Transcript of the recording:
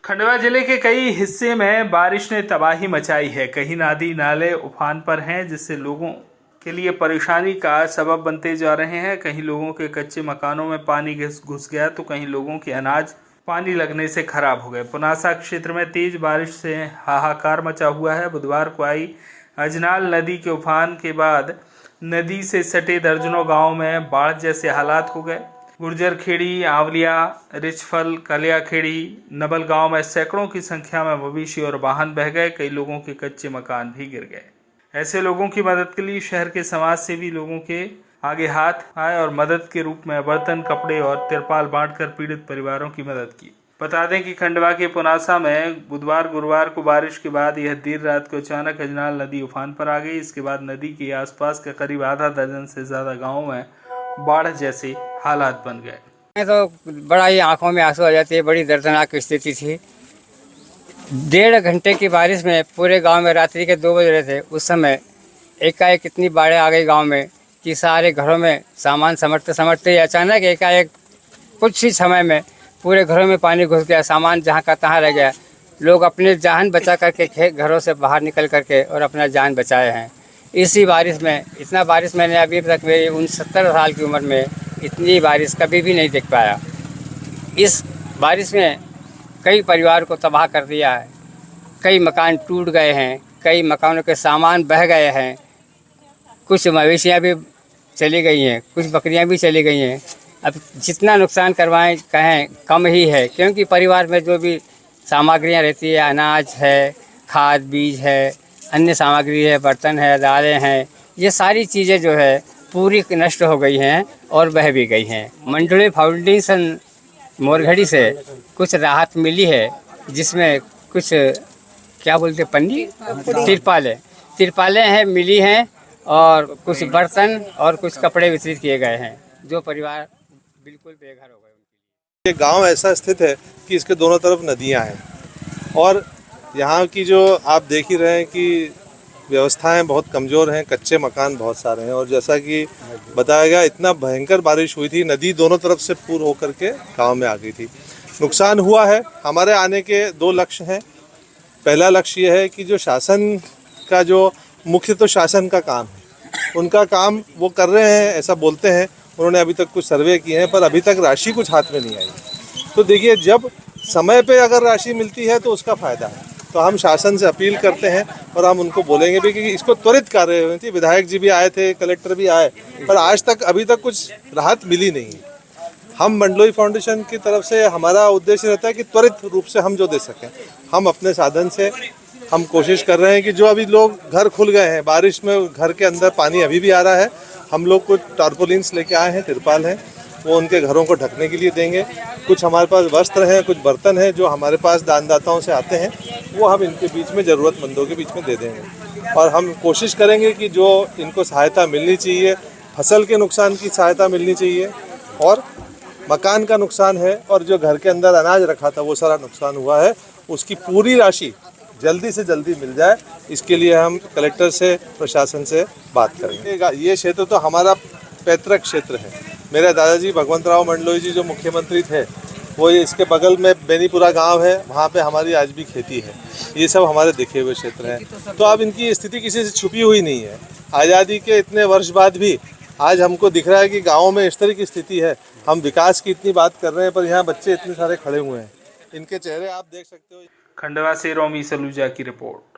खंडवा जिले के कई हिस्से में बारिश ने तबाही मचाई है। कहीं नदी नाले उफान पर हैं, जिससे लोगों के लिए परेशानी का सबब बनते जा रहे हैं। कहीं लोगों के कच्चे मकानों में पानी घुस गया तो कहीं लोगों के अनाज पानी लगने से खराब हो गए। पुनासा क्षेत्र में तेज बारिश से हाहाकार मचा हुआ है। बुधवार को आई अजनाल नदी के उफान के बाद नदी से सटे दर्जनों गाँव में बाढ़ जैसे हालात हो गए। गुर्जर खेड़ी, आवलिया, रिचफल, कलिया खेड़ी, नबल गांव में सैकड़ों की संख्या में मवेशी और वाहन बह गए। कई लोगों के कच्चे मकान भी गिर गए। ऐसे लोगों की मदद के लिए शहर के समाज सेवी लोगों के आगे हाथ आए और मदद के रूप में बर्तन, कपड़े और तिरपाल बांटकर पीड़ित परिवारों की मदद की। बता दें कि खंडवा के पुनासा में बुधवार गुरुवार को बारिश के बाद यह देर रात को अचानक अजनाल नदी उफान पर आ गई। इसके बाद नदी के आसपास के करीब आधा दर्जन से ज्यादा गाँवों में बाढ़ जैसे हालात बन गए। तो बड़ा ही आंखों में आंसू आ जाते हैं। बड़ी दर्दनाक स्थिति थी। 1.5 घंटे की बारिश में पूरे गांव में रात्रि के 2 बज रहे थे। उस समय एकाएक इतनी बाढ़ें आ गई गांव में कि सारे घरों में सामान समटते समटते अचानक एकाएक कुछ ही समय में पूरे घरों में पानी घुस गया। सामान जहां का तहां रह गया। लोग अपने जान बचा करके घरों से बाहर निकल करके और अपना जान बचाए हैं। इसी बारिश में इतना बारिश मैंने अभी तक मेरी 69 साल की उम्र में इतनी बारिश कभी भी नहीं देख पाया। इस बारिश में कई परिवार को तबाह कर दिया है। कई मकान टूट गए हैं। कई मकानों के सामान बह गए हैं। कुछ मवेशियाँ भी चली गई हैं। कुछ बकरियाँ भी चली गई हैं। अब जितना नुकसान करवाएं कहें कम ही है, क्योंकि परिवार में जो भी सामग्रियाँ रहती है, अनाज है, खाद बीज है, अन्य सामग्री है, बर्तन है, दालें हैं, ये सारी चीज़ें जो है पूरी नष्ट हो गई हैं और बह भी गई हैं। मंडली फाउंडेशन मोरघड़ी से कुछ राहत मिली है, जिसमें कुछ क्या बोलते पन्नी तिरपालें हैं मिली हैं और कुछ बर्तन और कुछ कपड़े वितरित किए गए हैं, जो परिवार बिल्कुल बेघर हो गए। ये गांव ऐसा स्थित है कि इसके दोनों तरफ नदियां हैं और यहाँ की जो आप देख ही रहे हैं कि व्यवस्थाएं बहुत कमज़ोर हैं। कच्चे मकान बहुत सारे हैं और जैसा कि बताया गया, इतना भयंकर बारिश हुई थी, नदी दोनों तरफ से पूर होकर के गांव में आ गई थी। नुकसान हुआ है। हमारे आने के 2 लक्ष्य हैं। पहला लक्ष्य ये है कि जो शासन का जो मुख्य तो शासन का काम है, उनका काम वो कर रहे हैं, ऐसा बोलते हैं। उन्होंने अभी तक कुछ सर्वे किए हैं पर अभी तक राशि कुछ हाथ में नहीं आई। तो देखिए, जब समय पे अगर राशि मिलती है तो उसका फ़ायदा है। तो हम शासन से अपील करते हैं और हम उनको बोलेंगे भी कि इसको त्वरित कार्य होनी चाहिए। विधायक जी भी आए थे, कलेक्टर भी आए, पर आज तक अभी तक कुछ राहत मिली नहीं है। हम मंडलोई फाउंडेशन की तरफ से हमारा उद्देश्य रहता है कि त्वरित रूप से हम जो दे सकें, हम अपने साधन से हम कोशिश कर रहे हैं कि जो अभी लोग घर खुल गए हैं, बारिश में घर के अंदर पानी अभी भी आ रहा है, हम लोग कुछ टारपोलिन्स लेके आए हैं, तिरपाल हैं, वो उनके घरों को ढकने के लिए देंगे। कुछ हमारे पास वस्त्र हैं, कुछ बर्तन हैं जो हमारे पास दानदाताओं से आते हैं, वो हम इनके बीच में, ज़रूरतमंदों के बीच में दे देंगे। और हम कोशिश करेंगे कि जो इनको सहायता मिलनी चाहिए, फसल के नुकसान की सहायता मिलनी चाहिए और मकान का नुकसान है और जो घर के अंदर अनाज रखा था वो सारा नुकसान हुआ है, उसकी पूरी राशि जल्दी से जल्दी मिल जाए। इसके लिए हम कलेक्टर से, प्रशासन से बात करेंगे। ये क्षेत्र तो हमारा पैतृक क्षेत्र है। मेरे दादाजी भगवंतराव मंडलोई जी जो मुख्यमंत्री थे, वो इसके बगल में बेनीपुरा गांव है, वहाँ पे हमारी आज भी खेती है। ये सब हमारे देखे हुए क्षेत्र हैं। तो अब इनकी स्थिति किसी से छुपी हुई नहीं है। आज़ादी के इतने वर्ष बाद भी आज हमको दिख रहा है कि गाँव में इस तरह की स्थिति है। हम विकास की इतनी बात कर रहे हैं पर यहाँ बच्चे इतने सारे खड़े हुए हैं, इनके चेहरे आप देख सकते हो। खंडवा से रोमी सलूजा की रिपोर्ट।